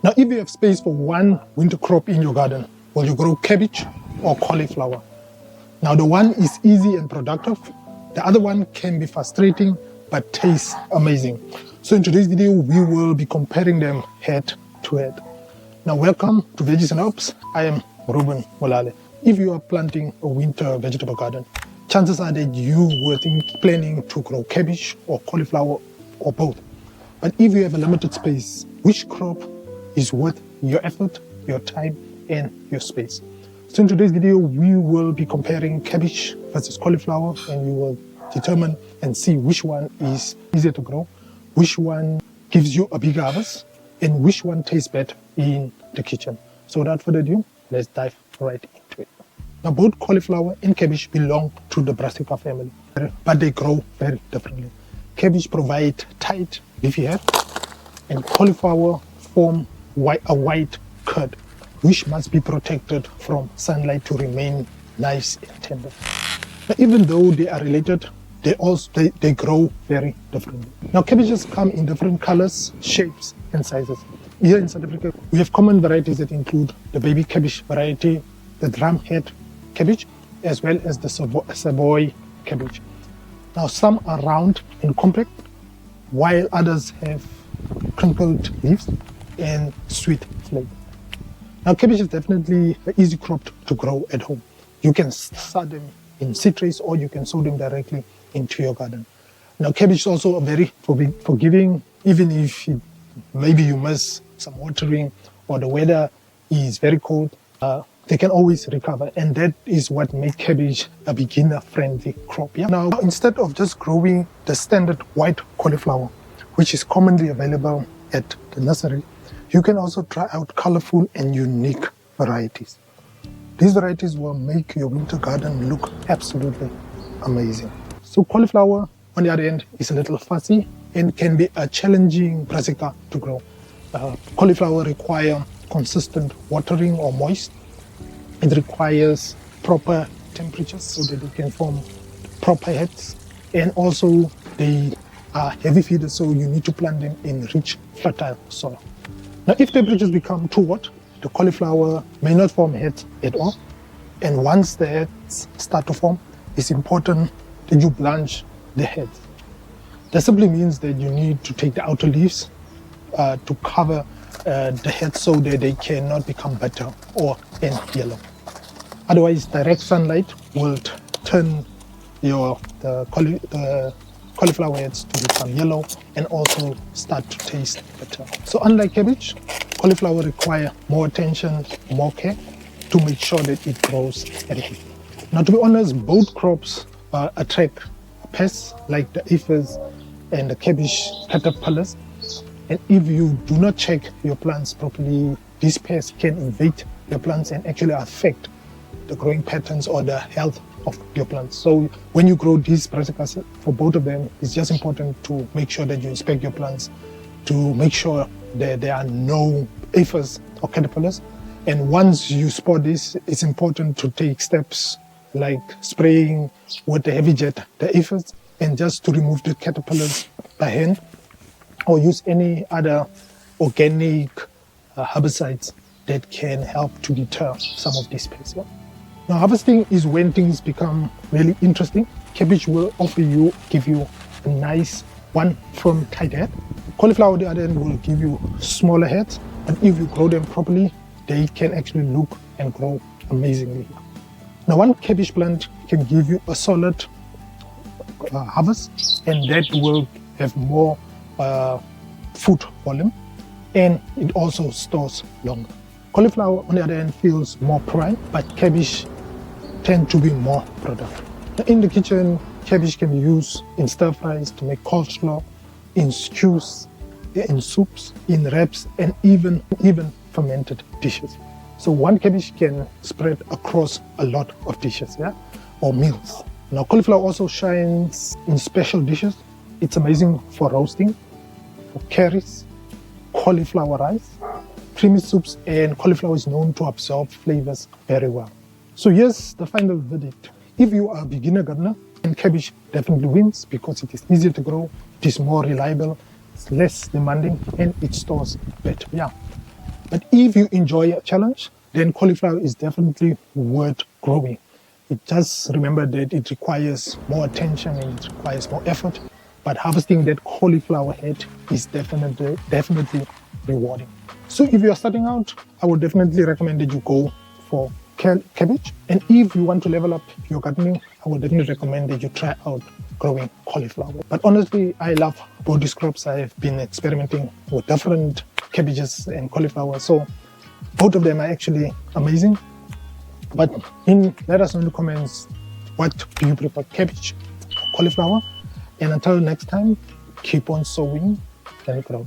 Now, if you have space for one winter crop in your garden, will you grow cabbage or cauliflower? Now, the one is easy and productive. The other one can be frustrating but tastes amazing. So in today's video, we will be comparing them head to head. Now, welcome to Veggies and Herbs. I am Ruben Molale. If you are planting a winter vegetable garden, chances are that you were planning to grow cabbage or cauliflower or both. But if you have a limited space, which crop is worth your effort, your time, and your space? So in today's video, we will be comparing cabbage versus cauliflower, and we will determine and see which one is easier to grow, which one gives you a bigger harvest, and which one tastes better in the kitchen. So without further ado, let's dive right into it. Now, both cauliflower and cabbage belong to the brassica family, but they grow very differently. Cabbage provide tight leafy head, and cauliflower form a white curd, which must be protected from sunlight to remain nice and tender. Now, even though they are related, they grow very differently. Now, cabbages come in different colors, shapes, and sizes. Here in South Africa, we have common varieties that include the baby cabbage variety, the drumhead cabbage, as well as the Savoy cabbage. Now, some are round and compact, while others have crinkled leaves and sweet flavor. Now, cabbage is definitely an easy crop to grow at home. You can start them in seed trays or you can sow them directly into your garden. Now, cabbage is also very forgiving, even if maybe you miss some watering or the weather is very cold. They can always recover, and that is what makes cabbage a beginner-friendly crop. Yeah? Now, instead of just growing the standard white cauliflower, which is commonly available at the nursery, you can also try out colorful and unique varieties. These varieties will make your winter garden look absolutely amazing. So cauliflower, on the other end, is a little fussy and can be a challenging brassica to grow. Cauliflower require consistent watering or moist. It requires proper temperatures so that they can form proper heads, and also they are heavy feeders, so you need to plant them in rich, fertile soil. Now, if temperatures become too hot, the cauliflower may not form heads at all, and once the heads start to form, it's important that you blanch the heads. That simply means that you need to take the outer leaves to cover the head so that they cannot become bitter or yellow. Otherwise, direct sunlight will turn the cauliflower heads to become yellow and also start to taste bitter. So unlike cabbage, cauliflower require more attention, more care to make sure that it grows healthy. Now, to be honest, both crops attract pests like the aphids and the cabbage caterpillars. And if you do not check your plants properly, these pests can invade your plants and actually affect the growing patterns or the health of your plants. So when you grow these brassicas, for both of them, it's just important to make sure that you inspect your plants to make sure that there are no aphids or caterpillars. And once you spot this, it's important to take steps like spraying with the heavy jet the aphids, and just to remove the caterpillars by hand, or use any other organic herbicides that can help to deter some of these pests. Yeah? Now, harvesting is when things become really interesting. Cabbage will give you a nice one firm tight head. Cauliflower, on the other end, will give you smaller heads, and if you grow them properly, they can actually look and grow amazingly. Now, one cabbage plant can give you a solid harvest, and that will have more food volume, and it also stores longer. Cauliflower, on the other hand, feels more prime, but cabbage tend to be more productive. Now, in the kitchen, cabbage can be used in stir fries to make coleslaw, in stews, in soups, in wraps, and even fermented dishes. So one cabbage can spread across a lot of dishes, yeah, or meals. Now, cauliflower also shines in special dishes. It's amazing for roasting, for curries, cauliflower rice, creamy soups, and cauliflower is known to absorb flavors very well. So here's the final verdict. If you are a beginner gardener, then cabbage definitely wins because it is easier to grow, it is more reliable, it's less demanding, and it stores better. Yeah. But if you enjoy a challenge, then cauliflower is definitely worth growing. It just remember that it requires more attention and it requires more effort, but harvesting that cauliflower head is definitely rewarding. So if you are starting out, I would definitely recommend that you go for cabbage. And if you want to level up your gardening, I would definitely recommend that you try out growing cauliflower. But honestly, I love both these crops. I have been experimenting with different cabbages and cauliflower, so both of them are actually amazing. But let us know in the comments, what do you prefer, cabbage or cauliflower? And until next time, keep on sowing and grow.